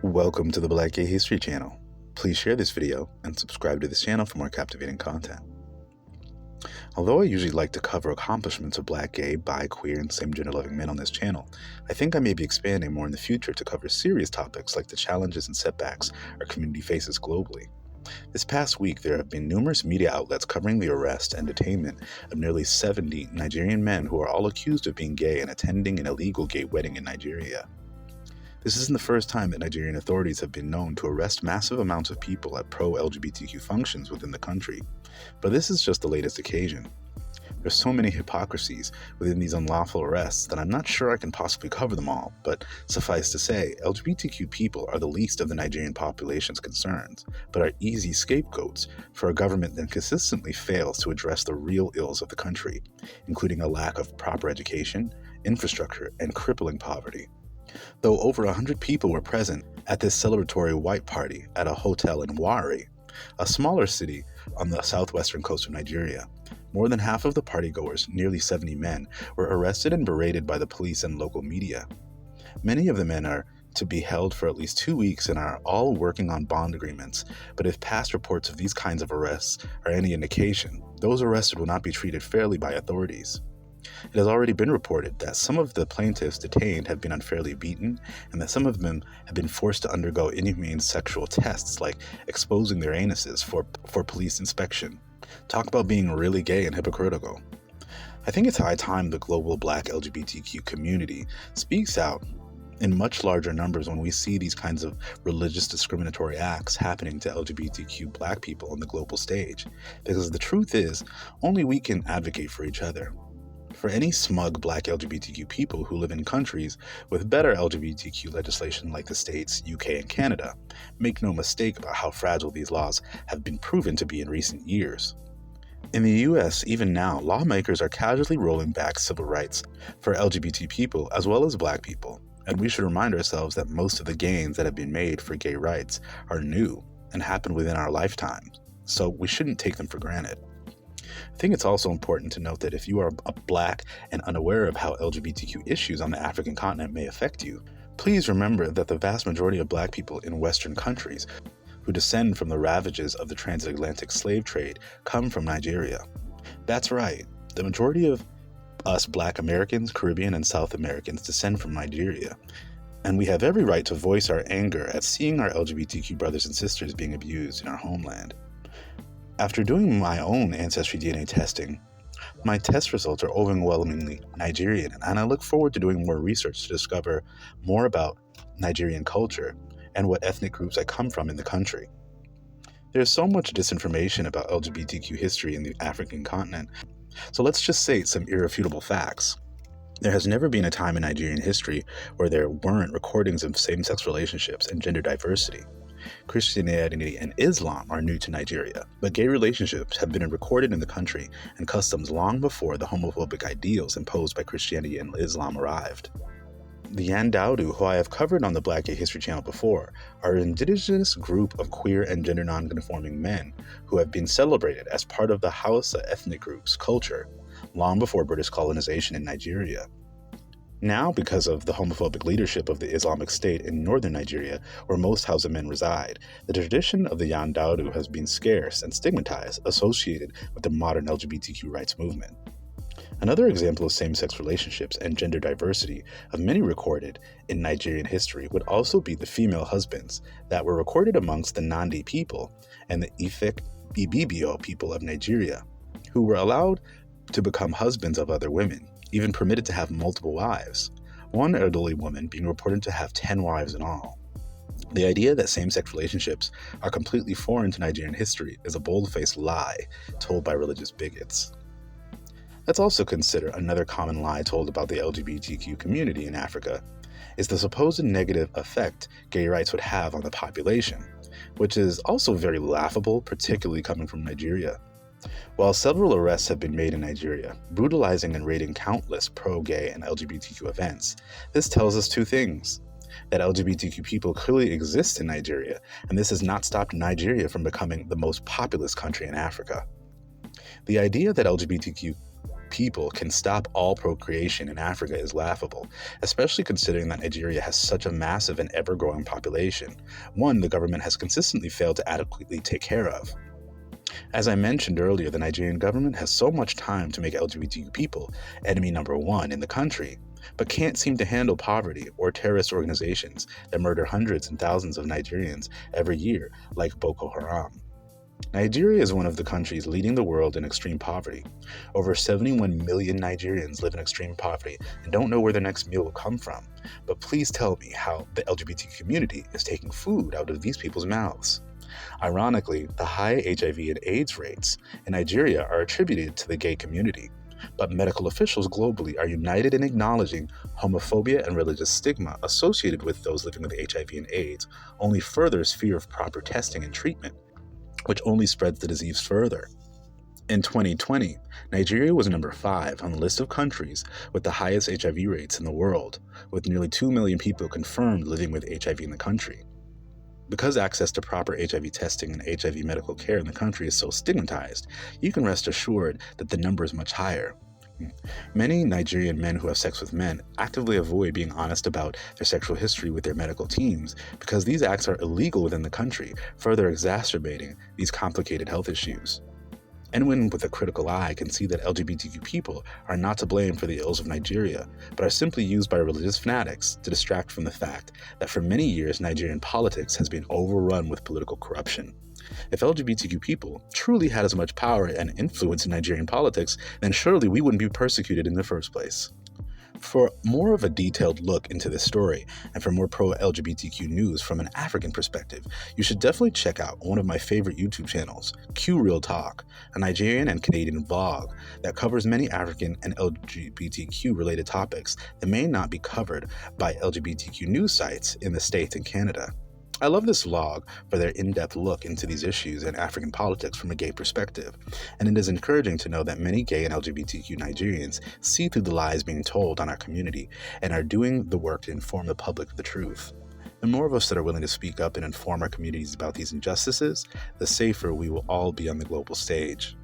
Welcome to the Black Gay History Channel. Please share this video and subscribe to this channel for more captivating content. Although I usually like to cover accomplishments of Black, gay, bi, queer, and same-gender loving men on this channel, I think I may be expanding more in the future to cover serious topics like the challenges and setbacks our community faces globally. This past week, there have been numerous media outlets covering the arrest and detainment of nearly 70 Nigerian men who are all accused of being gay and attending an illegal gay wedding in Nigeria. This isn't the first time that Nigerian authorities have been known to arrest massive amounts of people at pro-LGBTQ functions within the country, but this is just the latest occasion. There's so many hypocrisies within these unlawful arrests that I'm not sure I can possibly cover them all, but suffice to say, LGBTQ people are the least of the Nigerian population's concerns, but are easy scapegoats for a government that consistently fails to address the real ills of the country, including a lack of proper education, infrastructure, and crippling poverty. Though over 100 people were present at this celebratory white party at a hotel in Warri, a smaller city on the southwestern coast of Nigeria, more than half of the partygoers, nearly 70 men, were arrested and berated by the police and local media. Many of the men are to be held for at least 2 weeks and are all working on bond agreements, but if past reports of these kinds of arrests are any indication, those arrested will not be treated fairly by authorities. It has already been reported that some of the plaintiffs detained have been unfairly beaten, and that some of them have been forced to undergo inhumane sexual tests like exposing their anuses for police inspection. Talk about being really gay and hypocritical. I think it's high time the global Black LGBTQ community speaks out in much larger numbers when we see these kinds of religious discriminatory acts happening to LGBTQ Black people on the global stage, because the truth is, only we can advocate for each other. For any smug Black LGBTQ people who live in countries with better LGBTQ legislation like the States, UK, and Canada, make no mistake about how fragile these laws have been proven to be in recent years. In the US, even now, lawmakers are casually rolling back civil rights for LGBT people as well as Black people, and we should remind ourselves that most of the gains that have been made for gay rights are new and happened within our lifetimes, so we shouldn't take them for granted. I think it's also important to note that if you are a Black and unaware of how LGBTQ issues on the African continent may affect you, please remember that the vast majority of Black people in Western countries who descend from the ravages of the transatlantic slave trade come from Nigeria. That's right, the majority of us Black Americans, Caribbean, and South Americans descend from Nigeria, and we have every right to voice our anger at seeing our LGBTQ brothers and sisters being abused in our homeland. After doing my own ancestry DNA testing, my test results are overwhelmingly Nigerian, and I look forward to doing more research to discover more about Nigerian culture and what ethnic groups I come from in the country. There's so much disinformation about LGBTQ history in the African continent, so let's just say some irrefutable facts. There has never been a time in Nigerian history where there weren't recordings of same-sex relationships and gender diversity. Christianity and Islam are new to Nigeria, but gay relationships have been recorded in the country and customs long before the homophobic ideals imposed by Christianity and Islam arrived. The Yandaudu, who I have covered on the Black Gay History Channel before, are an indigenous group of queer and gender non-conforming men who have been celebrated as part of the Hausa ethnic group's culture long before British colonization in Nigeria. Now, because of the homophobic leadership of the Islamic State in northern Nigeria, where most Hausa men reside, the tradition of the Yandaudu has been scarce and stigmatized, associated with the modern LGBTQ rights movement. Another example of same-sex relationships and gender diversity of many recorded in Nigerian history would also be the female husbands that were recorded amongst the Nandi people and the Efik Ibibio people of Nigeria, who were allowed to become husbands of other women, even permitted to have multiple wives, one elderly woman being reported to have 10 wives in all. The idea that same-sex relationships are completely foreign to Nigerian history is a bold-faced lie told by religious bigots. Let's also consider another common lie told about the LGBTQ community in Africa, is the supposed negative effect gay rights would have on the population, which is also very laughable, particularly coming from Nigeria. While several arrests have been made in Nigeria, brutalizing and raiding countless pro-gay and LGBTQ events, this tells us two things: that LGBTQ people clearly exist in Nigeria, and this has not stopped Nigeria from becoming the most populous country in Africa. The idea that LGBTQ people can stop all procreation in Africa is laughable, especially considering that Nigeria has such a massive and ever-growing population, one the government has consistently failed to adequately take care of. As I mentioned earlier, the Nigerian government has so much time to make LGBTQ people enemy number one in the country, but can't seem to handle poverty or terrorist organizations that murder hundreds and thousands of Nigerians every year, like Boko Haram. Nigeria is one of the countries leading the world in extreme poverty. Over 71 million Nigerians live in extreme poverty and don't know where their next meal will come from. But please tell me how the LGBT community is taking food out of these people's mouths. Ironically, the high HIV and AIDS rates in Nigeria are attributed to the gay community. But medical officials globally are united in acknowledging homophobia and religious stigma associated with those living with HIV and AIDS only furthers fear of proper testing and treatment, which only spreads the disease further. In 2020, Nigeria was number 5 on the list of countries with the highest HIV rates in the world, with nearly 2 million people confirmed living with HIV in the country. Because access to proper HIV testing and HIV medical care in the country is so stigmatized, you can rest assured that the number is much higher. Many Nigerian men who have sex with men actively avoid being honest about their sexual history with their medical teams because these acts are illegal within the country, further exacerbating these complicated health issues. Anyone with a critical eye can see that LGBTQ people are not to blame for the ills of Nigeria, but are simply used by religious fanatics to distract from the fact that for many years Nigerian politics has been overrun with political corruption. If LGBTQ people truly had as much power and influence in Nigerian politics, then surely we wouldn't be persecuted in the first place. For more of a detailed look into this story, and for more pro-LGBTQ news from an African perspective, you should definitely check out one of my favorite YouTube channels, Q Real Talk, a Nigerian and Canadian vlog that covers many African and LGBTQ related topics that may not be covered by LGBTQ news sites in the States and Canada. I love this vlog for their in-depth look into these issues and African politics from a gay perspective, and it is encouraging to know that many gay and LGBTQ Nigerians see through the lies being told on our community and are doing the work to inform the public of the truth. The more of us that are willing to speak up and inform our communities about these injustices, the safer we will all be on the global stage.